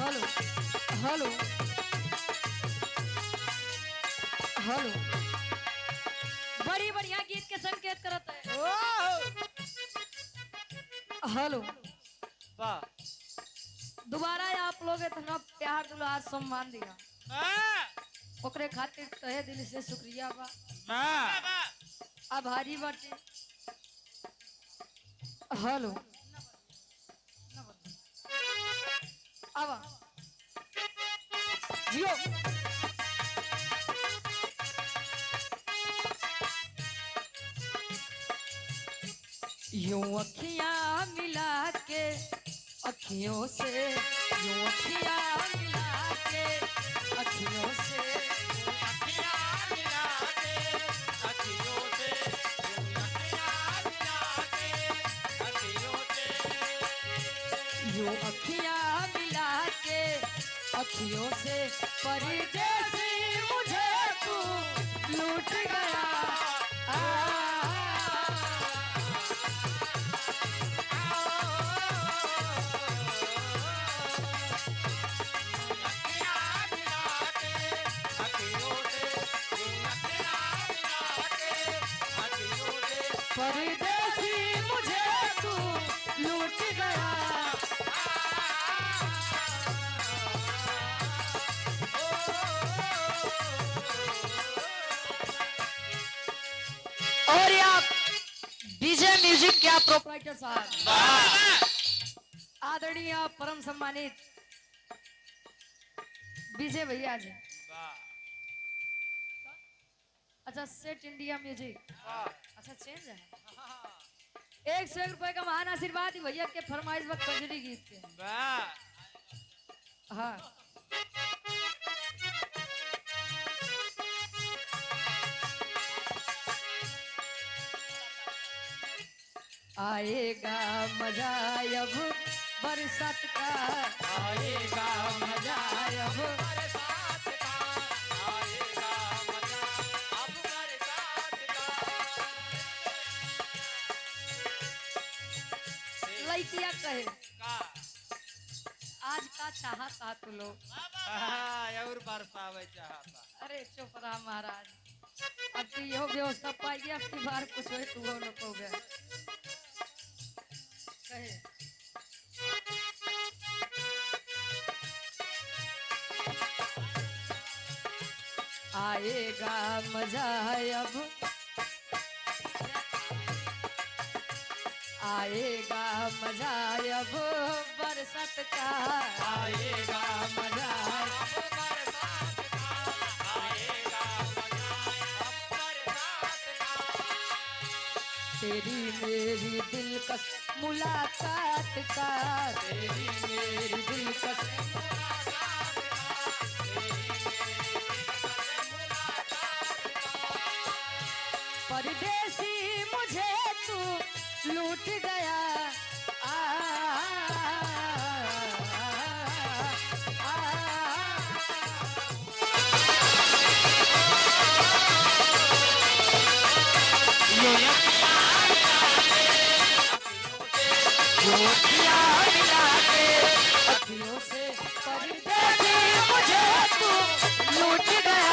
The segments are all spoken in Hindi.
हेलो हेलो हेलो बड़ी बढ़िया गीत के संकेत करत है। हेलो वाह दोबारा आप लोग इतना प्यार दुलार सम्मान दिया ओकरे खातिर तहे दिल से शुक्रिया बा। आभारी बाटे। हेलो आवा जियो यूं अखियां मिला के अखियों से यूं अखियां मिला के अखियों से यूं अखियां मिला के अखियों से परदेसी मुझे तू लूट गया। परदेसी मुझे तू लूट गया। और आप डीजे म्यूजिक क्या प्रोपराइटर साहब आदरणीय परम सम्मानित विजय भैया जी। अच्छा सेट इंडिया म्यूजिक अच्छा चेंज है। 100 रुपए का महान आशीर्वाद भैया के फरमाइश वक्त खजूरी गीत के। हाँ आएगा मजा अब बरसात का आएगा मजा अब बरसात का आएगा मजा अब बरसात का लइकिया कहे का आज का चाहता तू लोग और बरसावे चाहता। अरे चुप रहा महाराज अब की यो व्यवस्था पाई अब की बार कुछ हो तू लोग हो गया कहे आएगा मजा अब आएगा मजा अब बरसात का आएगा मजा अब बरसात का आएगा मजा अब बरसात का तेरी मेरी दिलकश मुलाकात का तेरी मेरी दिलकश परदेसी मुझे तू लूट गया। आ, आ, अखियों से परदेसी मुझे तू लूट गया।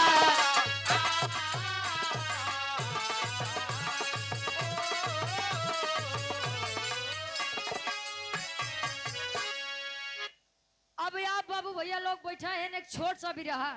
अब आप बाबू भैया लोग बैठा है एक छोट सा भी रहा